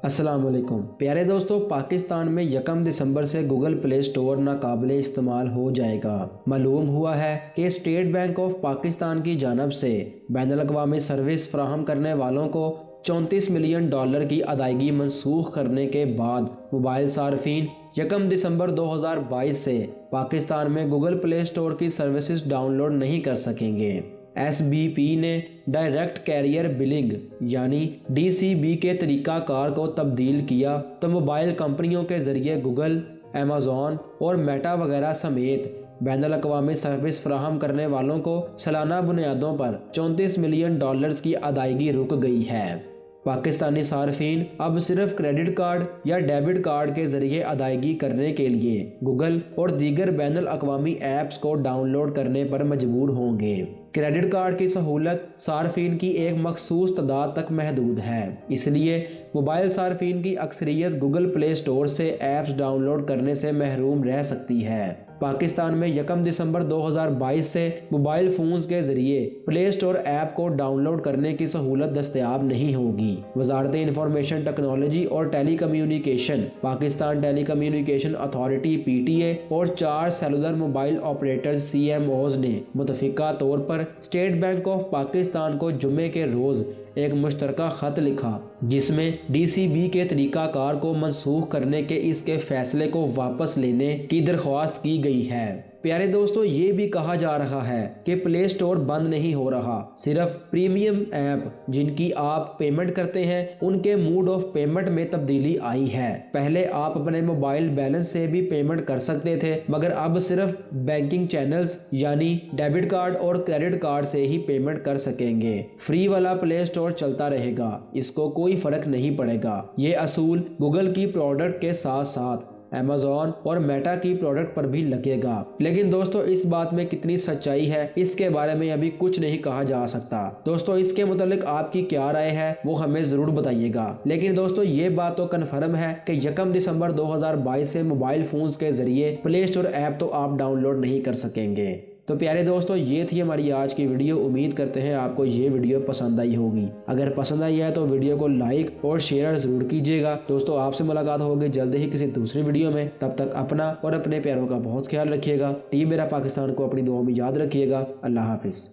अस्सलाम वालेकुम प्यारे दोस्तों, पाकिस्तान में 1 दिसंबर से गूगल प्ले स्टोर नाकाबिले इस्तेमाल हो जाएगा। मालूम हुआ है कि स्टेट बैंक ऑफ पाकिस्तान की जानब से बैनुल-अक़वामी सर्विस फराहम करने वालों को $34 मिलियन की अदायगी मनसूख करने के बाद मोबाइल सार्फिन 1 दिसंबर 2022 से पाकिस्तान में गूगल प्ले स्टोर की सर्विसेज डाउनलोड नहीं कर सकेंगे। SBP ने डायरेक्ट कैरियर बिलिंग यानी DCB के तरीक़ाकार को तब्दील किया तो मोबाइल कंपनियों के ज़रिए गूगल, अमेज़ॉन और मेटा वगैरह समेत बैनुल-अक़वामी सर्विस फराहम करने वालों को सालाना बुनियादों पर $34 मिलियन की अदायगी रुक गई है। पाकिस्तानी सार्फिन अब सिर्फ क्रेडिट कार्ड या डेबिट कार्ड के जरिए अदायगी करने के लिए गूगल और दीगर बैनुल-अक़वामी ऐप्स को डाउनलोड करने पर मजबूर होंगे। क्रेडिट कार्ड की सहूलत सार्फिन की एक मखसूस तादाद तक महदूद है, इसलिए मोबाइल सार्फिन की अक्सरियत गूगल प्ले स्टोर से ऐप्स डाउनलोड करने से महरूम रह सकती है। पाकिस्तान में 1 दिसंबर 2022 से मोबाइल फ़ोन्स के ज़रिए प्ले स्टोर ऐप को डाउनलोड करने की सहूलत दस्तयाब नहीं होगी। वज़ारत इंफॉर्मेशन टेक्नोलॉजी और telecommunication, Pakistan telecommunication authority PTA और 4 सेलुलर मोबाइल ऑपरेटर्स CMOs ने मुतफ़िका तौर पर स्टेट बैंक ऑफ पाकिस्तान को जुम्मे के रोज़ एक मुश्तरका ख़त लिखा जिसमें DCB के तरीक़ाकार को मनसूख करने के इसके फैसले को वापस लेने की दरख्वास्त की गई है। प्यारे दोस्तों, ये भी कहा जा रहा है कि प्ले स्टोर बंद नहीं हो रहा, सिर्फ प्रीमियम ऐप जिनकी आप पेमेंट करते हैं उनके मोड ऑफ पेमेंट में तब्दीली आई है। पहले आप अपने मोबाइल बैलेंस से भी पेमेंट कर सकते थे, मगर अब सिर्फ बैंकिंग चैनल्स यानी डेबिट कार्ड और क्रेडिट कार्ड से ही पेमेंट कर सकेंगे। फ्री वाला प्ले स्टोर चलता रहेगा, इसको कोई फर्क नहीं पड़ेगा। ये असूल गूगल की प्रोडक्ट के साथ साथ अमेज़ॉन और मेटा की प्रोडक्ट पर भी लगेगा। लेकिन दोस्तों, इस बात में कितनी सच्चाई है इसके बारे में अभी कुछ नहीं कहा जा सकता। दोस्तों, इसके मुतालिक आपकी क्या राय है वो हमें जरूर बताइएगा। लेकिन दोस्तों, ये बात तो कन्फर्म है कि 1 दिसंबर 2022 से मोबाइल फोन्स के जरिए प्ले स्टोर ऐप तो आप डाउनलोड नहीं कर सकेंगे। तो प्यारे दोस्तों, ये थी हमारी आज की वीडियो। उम्मीद करते हैं आपको ये वीडियो पसंद आई होगी। अगर पसंद आई है तो वीडियो को लाइक और शेयर जरूर कीजिएगा। दोस्तों, आपसे मुलाकात होगी जल्द ही किसी दूसरी वीडियो में। तब तक अपना और अपने प्यारों का बहुत ख्याल रखिएगा। टीम मेरा पाकिस्तान को अपनी दुआओं में याद रखिएगा। अल्लाह हाफिज़।